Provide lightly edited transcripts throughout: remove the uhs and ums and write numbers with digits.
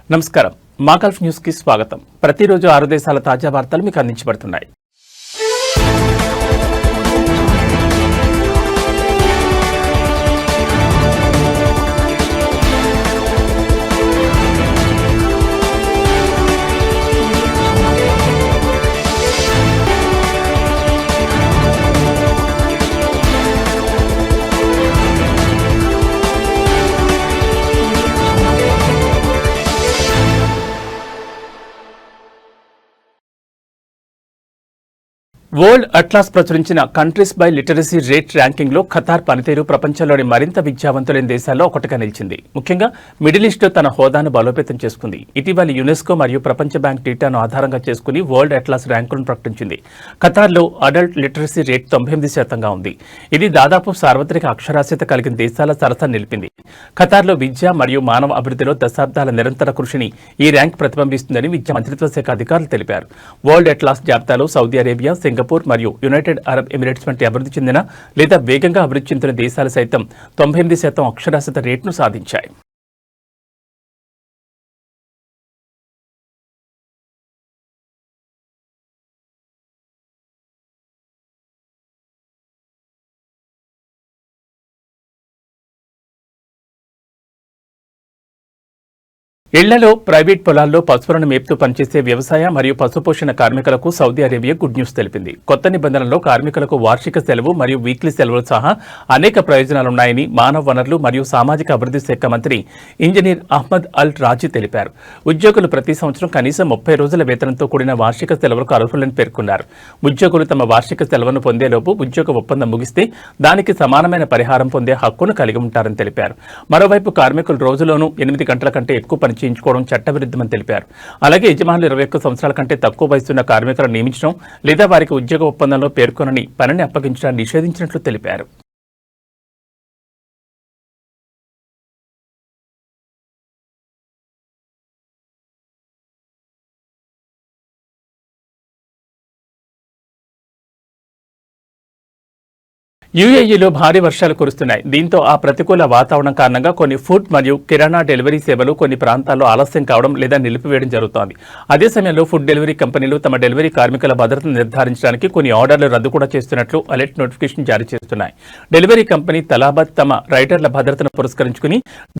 నమస్కారం. మా Gulf news కి స్వాగతం. ప్రతిరోజు 6 దేశాల తాజా వార్తలు మీకు అందించబడుతున్నాయి. వరల్డ్ అట్లాస్ ప్రచురించిన countries by literacy rate ranking లో ఖతార్ పనితీరు ప్రపంచంలోని మరింత విద్యావంతులైన దేశాల్లో ఒకటిగా నిలిచింది. ముఖ్యంగా మిడిల్ ఈస్ట్ తన హోదాను బలోపేతం చేసుకుంది. ఇటీవల యునెస్కో మరియు ప్రపంచ బ్యాంక్ డేటాను ఆధారంగా చేసుకుని వరల్డ్ అట్లాస్ ర్యాంకులను ప్రకటించింది. ఖతార్లో అడల్ట్ లిటరసీ రేట్ 98% ఉంది. ఇది దాదాపు సార్వత్రిక అక్షరాస్యత కలిగిన దేశాల సరసన నిలిపింది. ఖతార్లో విద్య మరియు మానవ అభివృద్ధిలో దశాబ్దాల నిరంతర కృషిని ఈ ర్యాంక్ ప్రతిబింబిస్తుందని విద్యా మంత్రిత్వ శాఖ అధికారులు తెలిపారు. వరల్డ్ అట్లాస్ జాబితాలో సౌదీ అరేబియా, సింగపూర్ మరియు యునైటెడ్ అరబ్ ఎమిరేట్స్ వంటి అభివృద్ధి చెందిన లేదా వేగంగా అభివృద్ధి చెందిన దేశాలు సైతం 98% అక్షరాస్యత రేటును సాధించాయి. ఇళ్లలో, ప్రైవేట్ పొలాల్లో పశువులను మేపుతూ పనిచేసే వ్యవసాయ మరియు పశుపోషణ కార్మికులకు సౌదీ అరేబియా గుడ్ న్యూస్ తెలిపింది. కొత్త నిబంధనల్లో కార్మికులకు వార్షిక సెలవు మరియు వీక్లీ సెలవులు సహా అనేక ప్రయోజనాలున్నాయని మానవ వనరులు మరియు సామాజిక అభివృద్ధి శాఖ మంత్రి ఇంజనీర్ అహ్మద్ అల్ రాజీ తెలిపారు. ఉద్యోగులు ప్రతి సంవత్సరం కనీసం 30 రోజుల వేతనంతో కూడిన వార్షిక సెలవులకు అర్హులని పేర్కొన్నారు. ఉద్యోగులు తమ వార్షిక సెలవును పొందేలోపు ఉద్యోగ ఒప్పందం ముగిస్తే దానికి సమానమైన పరిహారం పొందే హక్కును కలిగి ఉంటారని తెలిపారు. మరోవైపు కార్మికులు రోజులోనూ 8 గంటల కంటే ఎక్కువ పని చేయించుకోవడం చట్టవిరుద్ధమని తెలిపారు. అలాగే యజమానులు 21 సంవత్సరాల కంటే తక్కువ వయసున్న కార్మికులను నియమించడం లేదా వారికి ఉద్యోగ ఒప్పందంలో పేర్కొనని పనిని అప్పగించడాన్ని నిషేధించినట్లు తెలిపారు. యుఏఈలో భారీ వర్షాలు కురుస్తున్నాయి. దీంతో ఆ ప్రతికూల వాతావరణం కారణంగా కొన్ని ఫుడ్ మరియు కిరాణా డెలివరీ సేవలు కొన్ని ప్రాంతాల్లో ఆలస్యం కావడం లేదా నిలిపివేయడం జరుగుతోంది. అదే సమయంలో ఫుడ్ డెలివరీ కంపెనీలు తమ డెలివరీ కార్మికుల భద్రతను నిర్ధారించడానికి కొన్ని ఆర్డర్లు రద్దు కూడా చేస్తున్నట్లు అలర్ట్ నోటిఫికేషన్ జారీ చేస్తున్నాయి. డెలివరీ కంపెనీ తలాబాద్ తమ రైడర్ల భద్రతను పురస్కరించుకుని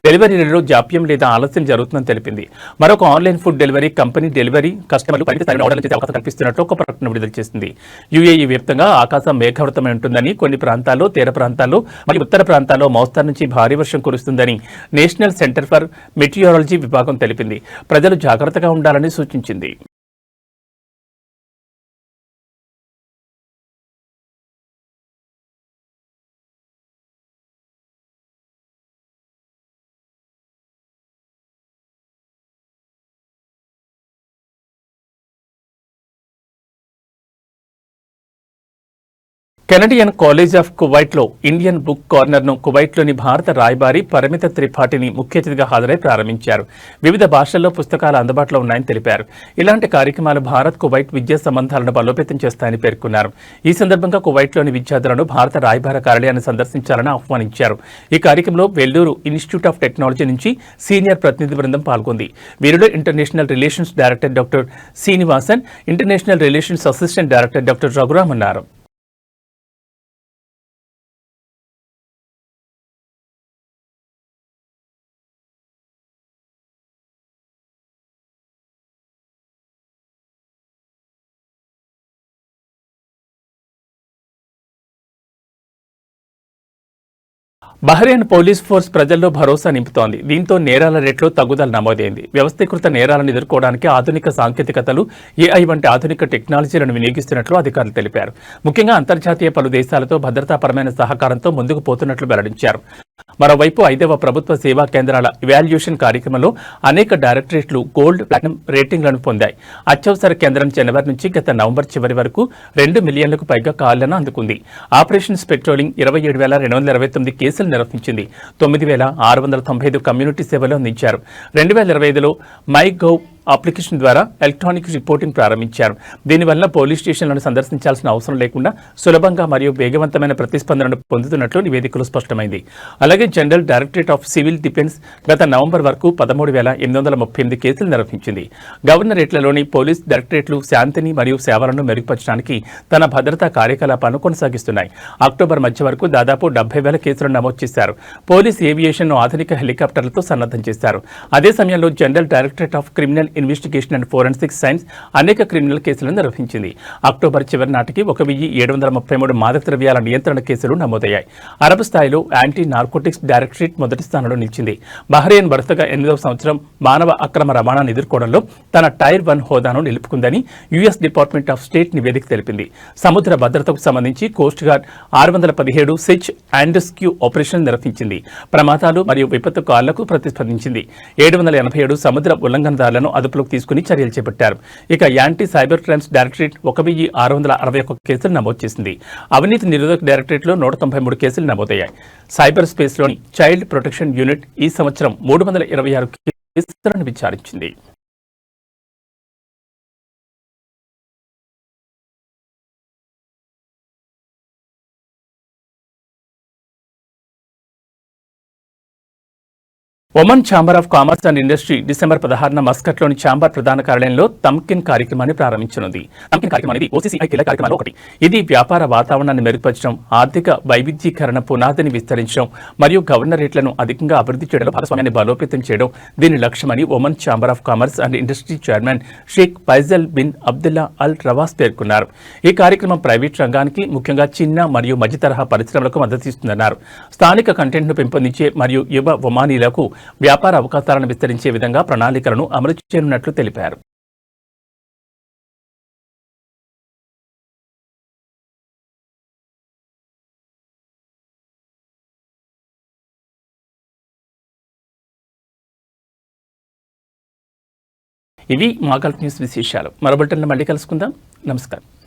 డెలివరీలలో జాప్యం లేదా ఆలస్యం జరుగుతుందని తెలిపింది. మరొక online food delivery company delivery కస్టమర్లు ఆర్డర్లు చేసే అవకాశం కల్పిస్తున్నట్లు ఒక ప్రకటన విడుదల చేసింది. యుఏఈ వ్యాప్తంగా ఆకాశం మేఘావృతమై ఉంటుందని, కొన్ని ప్రాంతాల్లో, తీర ప్రాంతాల్లో మరియు ఉత్తర ప్రాంతాల్లో మోస్తరు నుంచి భారీ వర్షం కురుస్తుందని నేషనల్ సెంటర్ ఫర్ మెటీరియాలజీ విభాగం తెలిపింది. ప్రజలు జాగ్రత్తగా ఉండాలని సూచించింది. కెనడియన్ కాలేజ్ ఆఫ్ కువైట్లో ఇండియన్ బుక్ కార్నర్ను కువైట్లోని భారత రాయబారి పరిమిత త్రిపాఠిని ముఖ్య అతిథిగా హాజరై ప్రారంభించారు. వివిధ భాషల్లో పుస్తకాలు అందుబాటులో ఉన్నాయని తెలిపారు. ఇలాంటి కార్యక్రమాలు భారత్ కువైట్ విద్యా సంబంధాలను బలోపేతం చేస్తాయని పేర్కొన్నారు. ఈ సందర్భంగా కువైట్లోని విద్యార్థులను భారత రాయబార కార్యాలయాన్ని సందర్శించాలని ఆహ్వానించారు. ఈ కార్యక్రమంలో వెల్లూరు ఇన్స్టిట్యూట్ ఆఫ్ టెక్నాలజీ నుంచి సీనియర్ ప్రతినిధి బృందం పాల్గొంది. వీరిలో international relations director doctor Srinivasan, international relations assistant director doctor Raghuram ఉన్నారు. బహ్రెయిన్ పోలీస్ ఫోర్స్ ప్రజల్లో భరోసా నింపుతోంది. దీంతో నేరాల రేట్లో తగ్గుదల నమోదైంది. వ్యవస్థీకృత నేరాలను ఎదుర్కోవడానికి ఆధునిక సాంకేతికతలు, ఏఐ వంటి ఆధునిక టెక్నాలజీలను వినియోగిస్తున్నట్లు అధికారులు తెలిపారు. ముఖ్యంగా అంతర్జాతీయ పలు దేశాలతో భద్రతాపరమైన సహకారంతో ముందుకు పోతున్నట్లు వెల్లడించారు. మరోవైపు 5వ ప్రభుత్వ సేవా కేంద్రాల ఇవాల్యుయేషన్ కార్యక్రమంలో అనేక డైరెక్టరేట్లు గోల్డ్, ప్లాటినం రేటింగ్లను పొందాయి. అత్యవసర కేంద్రం జనవరి నుంచి గత నవంబర్ చివరి వరకు 2 మిలియన్లకు పైగా కాళ్లను అందుకుంది. ఆపరేషన్స్ పెట్రోలింగ్ 27,229 కేసులు నిర్వహించింది. 9,695 కమ్యూనిటీ సేవలు అందించారు. 2025లో మై గవ్ అప్లికేషన్ ద్వారా ఎలక్ట్రానిక్ రిపోర్టింగ్ ప్రారంభించారు. దీనివల్ల పోలీస్ స్టేషన్లను సందర్శించాల్సిన అవసరం లేకుండా సులభంగా మరియు వేగవంతమైన ప్రతిస్పందనను పొందుతున్నట్లు నివేదికలో స్పష్టమైంది. అలాగే general directorate of civil defence గత నవంబర్ వరకు 13,838 కేసులు నిర్వహించింది. గవర్నరేట్లలోని పోలీస్ డైరెక్టరేట్లు శాంతిని మరియు సేవలను మెరుగుపరచడానికి తన భద్రతా కార్యకలాపాలను కొనసాగిస్తున్నాయి. అక్టోబర్ మధ్య వరకు దాదాపు 70,000 కేసులను నమోదు చేశారు. పోలీస్ ఏవియేషన్ను ఆధునిక హెలికాప్టర్లతో సన్నద్ధం చేశారు. అదే సమయంలో general directorate of criminal investigation and forensic science అనేక క్రిమినల్ కేసులను నిర్వహించింది. అక్టోబర్ చివరి నాటికి 1,733 మాదక ద్రవ్యాల నియంత్రణ కేసులు నమోదయ్యాయి. అరబ్ స్థాయిలో యాంటీ నార్కోటిక్స్ డైరెక్టరేట్ మొదటి స్థానంలో నిలిచింది. బహ్రెయిన్ వరుసగా 8వ సంవత్సరం మానవ అక్రమ రవాణాను ఎదుర్కోవడంలో తన టైర్ 1 హోదాను నిలుపుకుందని యుఎస్ డిపార్ట్మెంట్ ఆఫ్ స్టేట్ నివేదిక తెలిపింది. సముద్ర భద్రతకు సంబంధించి coast guard 617 search and rescue operation నిర్వహించింది. ప్రమాదాలు మరియు విపత్తు కాళ్లకు ప్రతిస్పందించింది. 787 సముద్ర ఉల్లంఘనదారులను అదుపులోకి తీసుకుని చర్యలు చేపట్టారు. ఇక యాంటీ సైబర్ క్రైమ్స్ డైరెక్టరేట్ 1,661 కేసులు నమోదు చేసింది. అవినీతి నిరోధక డైరెక్టరేట్లో 193 కేసులు నమోదయ్యాయి. సైబర్ స్పేస్లోని చైల్డ్ ప్రొటెక్షన్ యూనిట్ ఈ సంవత్సరం 326 కేసులను విచారించింది. Oman chamber of commerce and industry December 16న మస్కట్లోని ఛాంబర్ ప్రధాన కార్యాలయంలో తంకిన్ కార్యక్రమాన్ని ప్రారంభించనుంది. తంకిన్ కార్యక్రమం అనేది ఓసీసీఐ కీలక కార్యక్రమాల్లో ఒకటి. ఇది వ్యాపార వాతావరణాన్ని మెరుగుపరచడం, ఆర్థిక వైవిధ్యీకరణ పునాదిని విస్తరించడం మరియు గవర్నరేట్లను అధికంగా అభివృద్ధి చేయడంలో భాగస్వామ్యాన్ని బలోపేతం చేయడం దీని లక్ష్యమని Oman chamber of commerce and industry chairman Sheikh Faisal bin Abdullah Al Rawas పేర్కొన్నారు. ఈ కార్యక్రమం ప్రైవేట్ రంగానికి, ముఖ్యంగా చిన్న మరియు మధ్య తరహా పరిశ్రమలకు మద్దతిస్తుందన్నారు. స్థానిక కంటెంట్ను పెంపొందించే మరియు యువ ఒమానీలకు వ్యాపార అవకాశాలను విస్తరించే విధంగా ప్రణాళికలను అమలు చేయనున్నట్లు తెలిపారు. ఇవి మా గల్ఫ్ న్యూస్ విశేషాలు. మరో బులెటిన్లో మళ్ళీ కలుసుకుందాం. నమస్కారం.